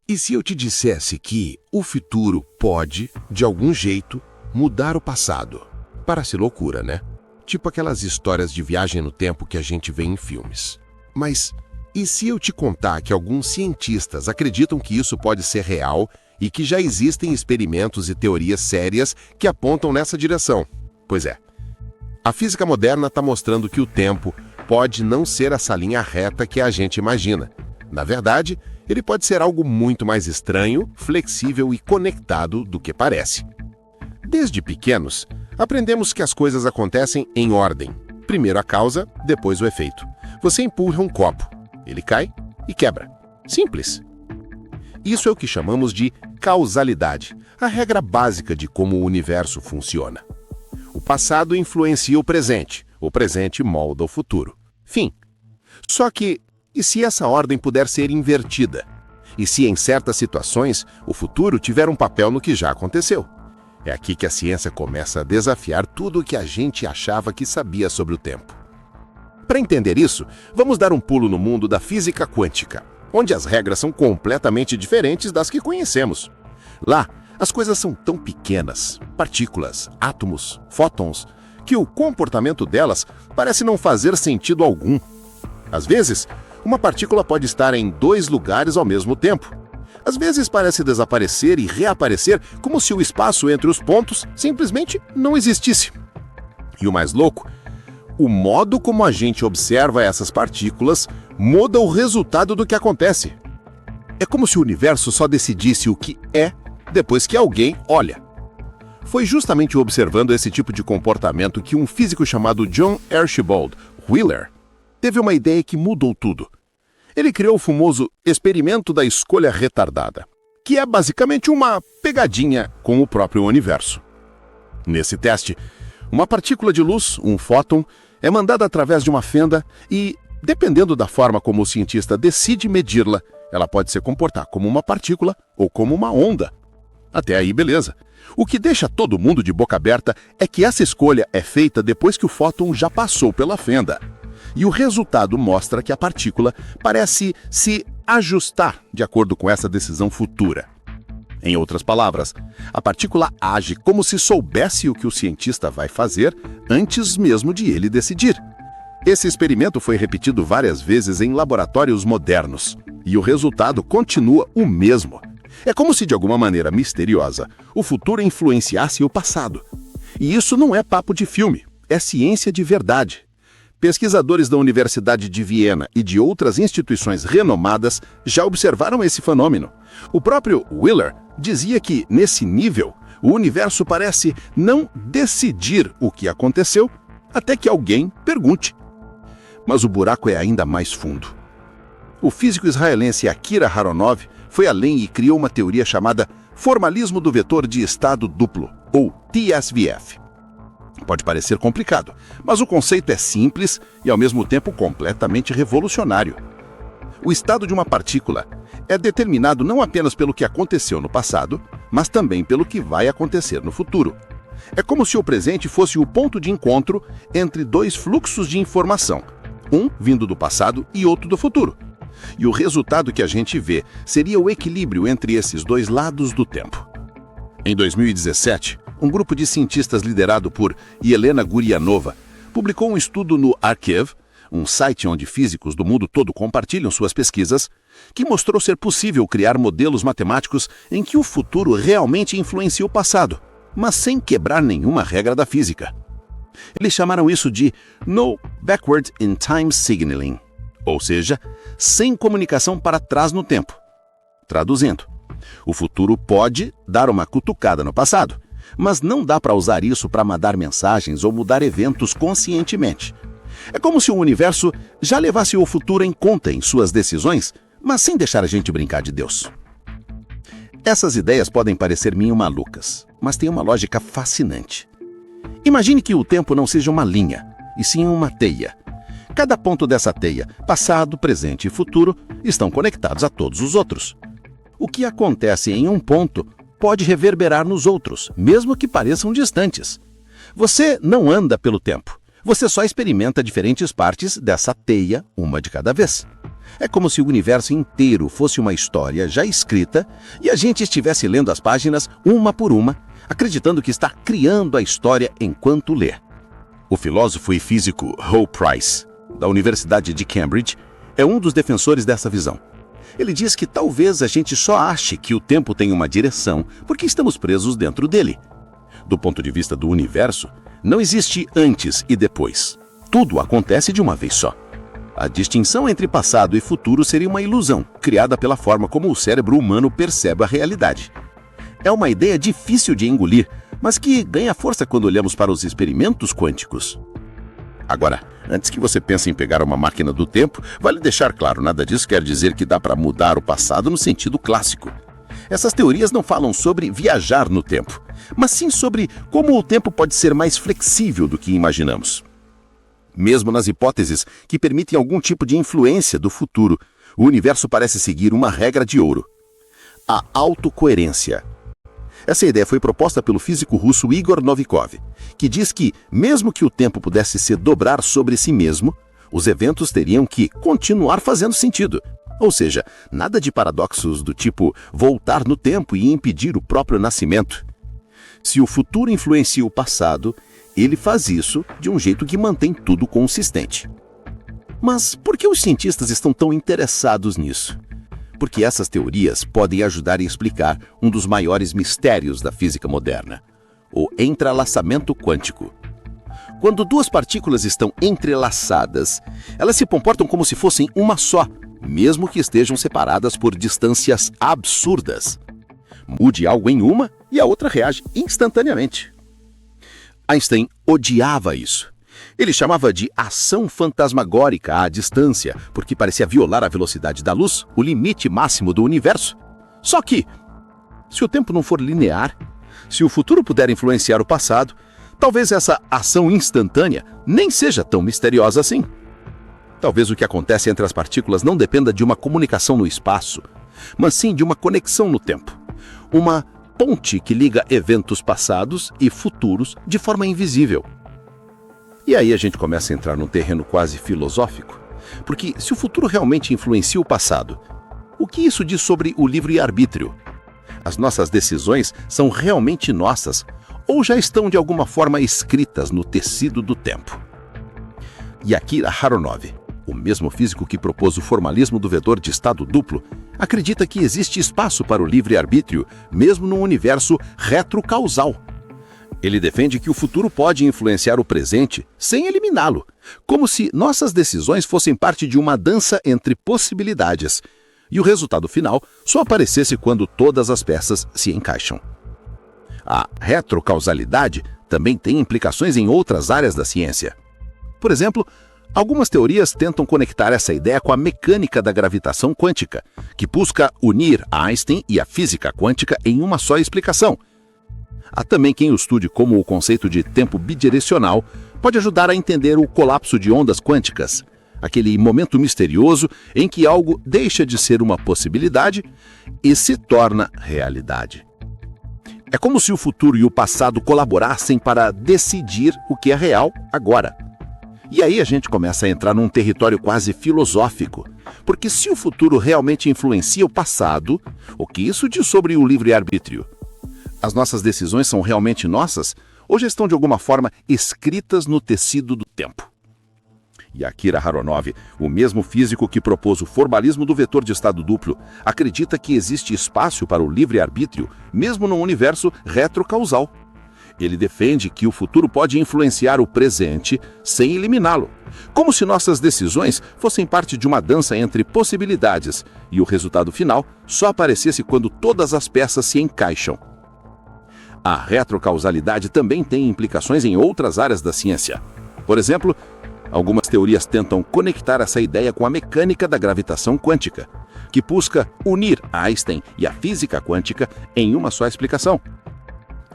E se eu te dissesse que o futuro pode, de algum jeito, mudar o passado? Parece loucura, né? Tipo aquelas histórias de viagem no tempo que a gente vê em filmes. Mas e se eu te contar que alguns cientistas acreditam que isso pode ser real e que já existem experimentos e teorias sérias que apontam nessa direção? Pois é. A física moderna está mostrando que o tempo pode não ser essa linha reta que a gente imagina. Na verdade, ele pode ser algo muito mais estranho, flexível e conectado do que parece. Desde pequenos, aprendemos que as coisas acontecem em ordem. Primeiro a causa, depois o efeito. Você empurra um copo, ele cai e quebra. Simples. Isso é o que chamamos de causalidade, a regra básica de como o universo funciona. O passado influencia o presente molda o futuro. Fim. Só que, e se essa ordem puder ser invertida? E se em certas situações o futuro tiver um papel no que já aconteceu? É aqui que a ciência começa a desafiar tudo o que a gente achava que sabia sobre o tempo. Para entender isso, vamos dar um pulo no mundo da física quântica, onde as regras são completamente diferentes das que conhecemos. Lá, as coisas são tão pequenas, partículas, átomos, fótons, que o comportamento delas parece não fazer sentido algum. Às vezes, uma partícula pode estar em dois lugares ao mesmo tempo. Às vezes parece desaparecer e reaparecer como se o espaço entre os pontos simplesmente não existisse. E o mais louco, o modo como a gente observa essas partículas muda o resultado do que acontece. É como se o universo só decidisse o que é depois que alguém olha. Foi justamente observando esse tipo de comportamento que um físico chamado John Archibald Wheeler teve uma ideia que mudou tudo. Ele criou o famoso experimento da escolha retardada, que é basicamente uma pegadinha com o próprio universo. Nesse teste, uma partícula de luz, um fóton, é mandada através de uma fenda e, dependendo da forma como o cientista decide medi-la, ela pode se comportar como uma partícula ou como uma onda. Até aí, beleza. O que deixa todo mundo de boca aberta é que essa escolha é feita depois que o fóton já passou pela fenda. E o resultado mostra que a partícula parece se ajustar de acordo com essa decisão futura. Em outras palavras, a partícula age como se soubesse o que o cientista vai fazer antes mesmo de ele decidir. Esse experimento foi repetido várias vezes em laboratórios modernos, e o resultado continua o mesmo. É como se, de alguma maneira misteriosa, o futuro influenciasse o passado. E isso não é papo de filme, é ciência de verdade. Pesquisadores da Universidade de Viena e de outras instituições renomadas já observaram esse fenômeno. O próprio Wheeler dizia que, nesse nível, o universo parece não decidir o que aconteceu até que alguém pergunte. Mas o buraco é ainda mais fundo. O físico israelense Akira Aharonov foi além e criou uma teoria chamada formalismo do vetor de estado duplo, ou TSVF. Pode parecer complicado, mas o conceito é simples e, ao mesmo tempo, completamente revolucionário. O estado de uma partícula é determinado não apenas pelo que aconteceu no passado, mas também pelo que vai acontecer no futuro. É como se o presente fosse o ponto de encontro entre dois fluxos de informação, um vindo do passado e outro do futuro. E o resultado que a gente vê seria o equilíbrio entre esses dois lados do tempo. Em 2017, um grupo de cientistas liderado por Yelena Gurianova publicou um estudo no Archive, um site onde físicos do mundo todo compartilham suas pesquisas, que mostrou ser possível criar modelos matemáticos em que o futuro realmente influencia o passado, mas sem quebrar nenhuma regra da física. Eles chamaram isso de No Backward in Time Signaling, ou seja, sem comunicação para trás no tempo. Traduzindo, o futuro pode dar uma cutucada no passado, mas não dá para usar isso para mandar mensagens ou mudar eventos conscientemente. É como se o universo já levasse o futuro em conta em suas decisões, mas sem deixar a gente brincar de Deus. Essas ideias podem parecer meio malucas, mas têm uma lógica fascinante. Imagine que o tempo não seja uma linha, e sim uma teia. Cada ponto dessa teia, passado, presente e futuro, estão conectados a todos os outros. O que acontece em um ponto pode reverberar nos outros, mesmo que pareçam distantes. Você não anda pelo tempo. Você só experimenta diferentes partes dessa teia, uma de cada vez. É como se o universo inteiro fosse uma história já escrita e a gente estivesse lendo as páginas uma por uma, acreditando que está criando a história enquanto lê. O filósofo e físico Hugh Price, da Universidade de Cambridge, é um dos defensores dessa visão. Ele diz que talvez a gente só ache que o tempo tem uma direção porque estamos presos dentro dele. Do ponto de vista do universo, não existe antes e depois. Tudo acontece de uma vez só. A distinção entre passado e futuro seria uma ilusão, criada pela forma como o cérebro humano percebe a realidade. É uma ideia difícil de engolir, mas que ganha força quando olhamos para os experimentos quânticos. Agora, antes que você pense em pegar uma máquina do tempo, vale deixar claro, nada disso quer dizer que dá para mudar o passado no sentido clássico. Essas teorias não falam sobre viajar no tempo, mas sim sobre como o tempo pode ser mais flexível do que imaginamos. Mesmo nas hipóteses que permitem algum tipo de influência do futuro, o universo parece seguir uma regra de ouro: a autocoerência. Essa ideia foi proposta pelo físico russo Igor Novikov, que diz que, mesmo que o tempo pudesse se dobrar sobre si mesmo, os eventos teriam que continuar fazendo sentido. Ou seja, nada de paradoxos do tipo voltar no tempo e impedir o próprio nascimento. Se o futuro influencia o passado, ele faz isso de um jeito que mantém tudo consistente. Mas por que os cientistas estão tão interessados nisso? Porque essas teorias podem ajudar a explicar um dos maiores mistérios da física moderna: o entrelaçamento quântico. Quando duas partículas estão entrelaçadas, elas se comportam como se fossem uma só, mesmo que estejam separadas por distâncias absurdas. Mude algo em uma e a outra reage instantaneamente. Einstein odiava isso. Ele chamava de ação fantasmagórica à distância, porque parecia violar a velocidade da luz, o limite máximo do universo. Só que, se o tempo não for linear, se o futuro puder influenciar o passado, talvez essa ação instantânea nem seja tão misteriosa assim. Talvez o que acontece entre as partículas não dependa de uma comunicação no espaço, mas sim de uma conexão no tempo. Uma ponte que liga eventos passados e futuros de forma invisível. E aí a gente começa a entrar num terreno quase filosófico, porque se o futuro realmente influencia o passado, o que isso diz sobre o livre-arbítrio? As nossas decisões são realmente nossas ou já estão de alguma forma escritas no tecido do tempo? Akira Aronov, o mesmo físico que propôs o formalismo do vetor de estado duplo, acredita que existe espaço para o livre-arbítrio mesmo num universo retrocausal. Ele defende que o futuro pode influenciar o presente sem eliminá-lo, como se nossas decisões fossem parte de uma dança entre possibilidades, e o resultado final só aparecesse quando todas as peças se encaixam. A retrocausalidade também tem implicações em outras áreas da ciência. Por exemplo, algumas teorias tentam conectar essa ideia com a mecânica da gravitação quântica, que busca unir Einstein e a física quântica em uma só explicação. Há também quem estude como o conceito de tempo bidirecional pode ajudar a entender o colapso de ondas quânticas, aquele momento misterioso em que algo deixa de ser uma possibilidade e se torna realidade. É como se o futuro e o passado colaborassem para decidir o que é real agora. E aí a gente começa a entrar num território quase filosófico, porque se o futuro realmente influencia o passado, o que isso diz sobre o livre-arbítrio? As nossas decisões são realmente nossas ou já estão de alguma forma escritas no tecido do tempo? Akira Aronov, o mesmo físico que propôs o formalismo do vetor de estado duplo, acredita que existe espaço para o livre-arbítrio mesmo num universo retrocausal. Ele defende que o futuro pode influenciar o presente sem eliminá-lo, como se nossas decisões fossem parte de uma dança entre possibilidades e o resultado final só aparecesse quando todas as peças se encaixam. A retrocausalidade também tem implicações em outras áreas da ciência. Por exemplo, algumas teorias tentam conectar essa ideia com a mecânica da gravitação quântica, que busca unir Einstein e a física quântica em uma só explicação.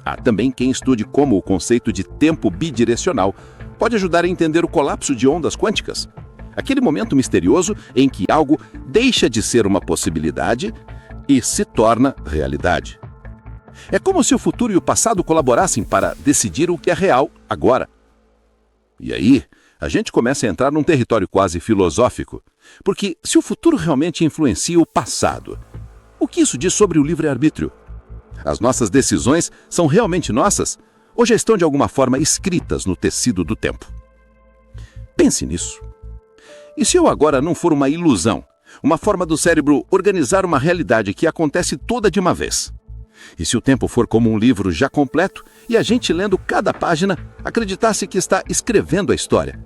Há também quem estude como o conceito de tempo bidirecional pode ajudar a entender o colapso de ondas quânticas, aquele momento misterioso em que algo deixa de ser uma possibilidade e se torna realidade. É como se o futuro e o passado colaborassem para decidir o que é real agora. E aí, a gente começa a entrar num território quase filosófico, porque se o futuro realmente influencia o passado, o que isso diz sobre o livre-arbítrio? As nossas decisões são realmente nossas ou já estão de alguma forma escritas no tecido do tempo? Pense nisso. E se eu agora não for uma ilusão, uma forma do cérebro organizar uma realidade que acontece toda de uma vez? E se o tempo for como um livro já completo e a gente lendo cada página acreditasse que está escrevendo a história?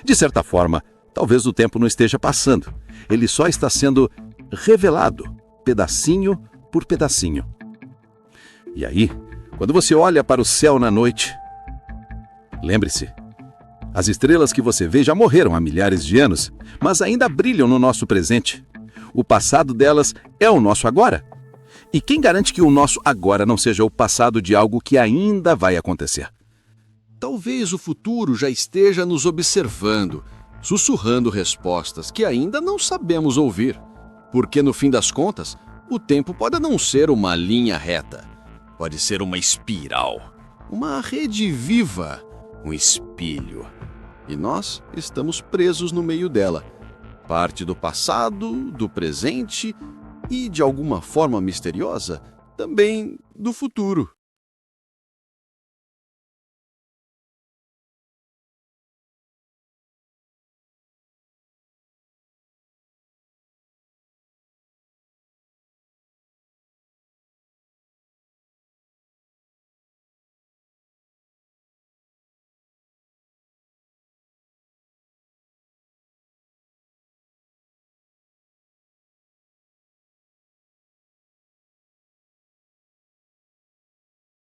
De certa forma, talvez o tempo não esteja passando. Ele só está sendo revelado, pedacinho por pedacinho. E aí, quando você olha para o céu na noite, lembre-se, as estrelas que você vê já morreram há milhares de anos, mas ainda brilham no nosso presente. O passado delas é o nosso agora. E quem garante que o nosso agora não seja o passado de algo que ainda vai acontecer? Talvez o futuro já esteja nos observando, sussurrando respostas que ainda não sabemos ouvir. Porque, no fim das contas, o tempo pode não ser uma linha reta. Pode ser uma espiral, uma rede viva, um espelho. E nós estamos presos no meio dela. Parte do passado, do presente e, de alguma forma misteriosa, também do futuro.